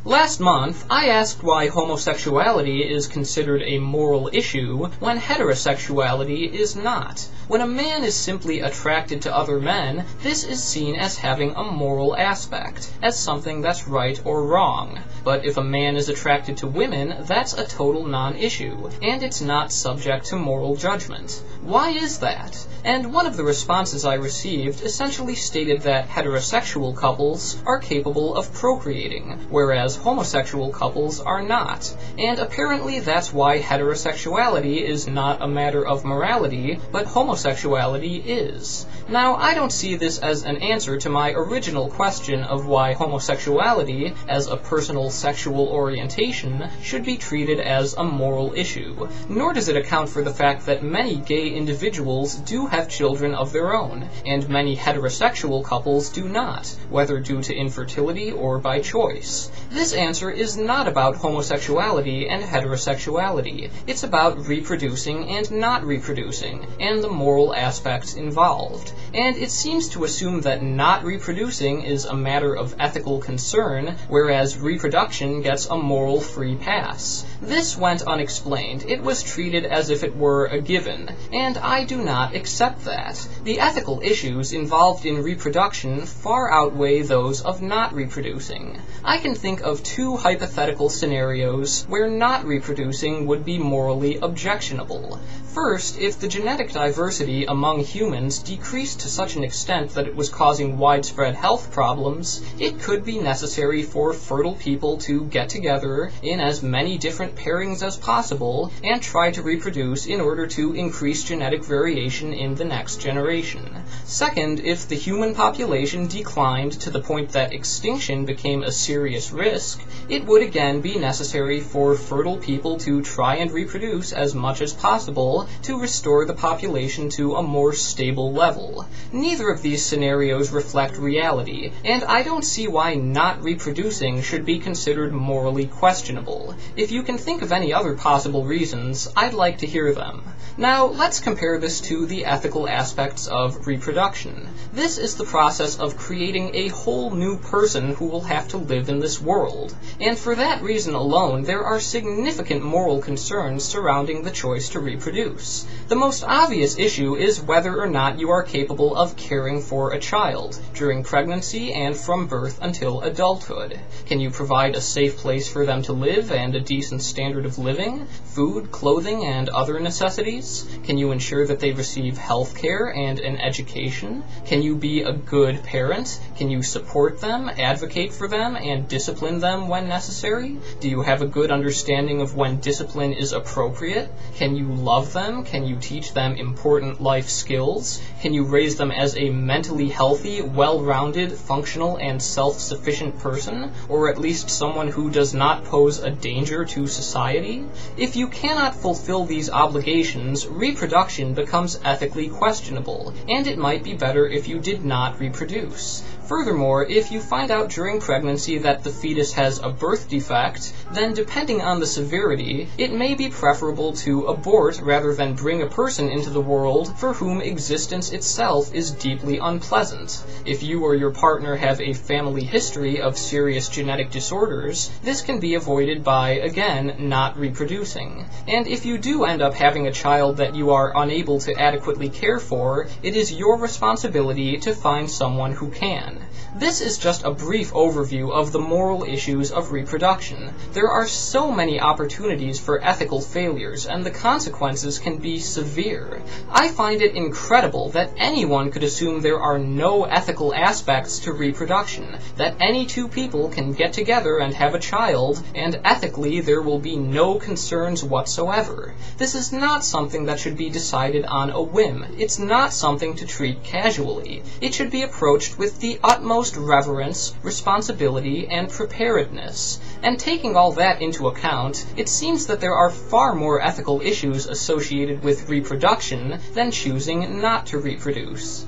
Last month, I asked why homosexuality is considered a moral issue when heterosexuality is not. When a man is simply attracted to other men, this is seen as having a moral aspect, as something that's right or wrong. But if a man is attracted to women, that's a total non-issue, and it's not subject to moral judgment. Why is that? And one of the responses I received essentially stated that heterosexual couples are capable of procreating, whereas homosexual couples are not. And apparently that's why heterosexuality is not a matter of morality, but homosexuality is. Now, I don't see this as an answer to my original question of why homosexuality, as a personal sexual orientation, should be treated as a moral issue, nor does it account for the fact that many gay individuals do have children of their own, and many heterosexual couples do not, whether due to infertility or by choice. This answer is not about homosexuality and heterosexuality. It's about reproducing and not reproducing, and the moral aspects involved. And it seems to assume that not reproducing is a matter of ethical concern, whereas reproduction gets a moral free pass. This went unexplained. It was treated as if it were a given, and I do not accept that. The ethical issues involved in reproduction far outweigh those of not reproducing. I can think of two hypothetical scenarios where not reproducing would be morally objectionable. First, if the genetic diversity among humans decreased to such an extent that it was causing widespread health problems, it could be necessary for fertile people to get together in as many different pairings as possible and try to reproduce in order to increase genetic variation in the next generation. Second, if the human population declined to the point that extinction became a serious risk, it would again be necessary for fertile people to try and reproduce as much as possible to restore the population to a more stable level. Neither of these scenarios reflect reality, and I don't see why not reproducing should be considered morally questionable. If you can think of any other possible reasons, I'd like to hear them. Now, let's compare this to the ethical aspects of reproduction. This is the process of creating a whole new person who will have to live in this world, and for that reason alone, there are significant moral concerns surrounding the choice to reproduce. The most obvious issue is whether or not you are capable of caring for a child during pregnancy and from birth until adulthood. Can you provide a safe place for them to live and a decent standard of living, food, clothing, and other necessities? Can you ensure that they receive health care and an education? Can you be a good parent? Can you support them, advocate for them, and discipline them when necessary? Do you have a good understanding of when discipline is appropriate? Can you love them? Can you teach them important life skills? Can you raise them as a mentally healthy, well-rounded, functional, and self-sufficient person, or at least someone who does not pose a danger to society? If you cannot fulfill these obligations, reproduction becomes ethically questionable, and it might be better if you did not reproduce. Furthermore, if you find out during pregnancy that the fetus has a birth defect, then depending on the severity, it may be preferable to abort rather than bring a person into the world for whom existence itself is deeply unpleasant. If you or your partner have a family history of serious genetic disorders, this can be avoided by, again, not reproducing. And if you do end up having a child that you are unable to adequately care for, it is your responsibility to find someone who can. This is just a brief overview of the moral issues of reproduction. There are so many opportunities for ethical failures, and the consequences can be severe. I find it incredible that anyone could assume there are no ethical aspects to reproduction, that any two people can get together and have a child, and ethically there will be no concerns whatsoever. This is not something that should be decided on a whim. It's not something to treat casually. It should be approached with the utmost reverence, responsibility, and preparedness. And taking all that into account, it seems that there are far more ethical issues associated with reproduction than choosing not to reproduce.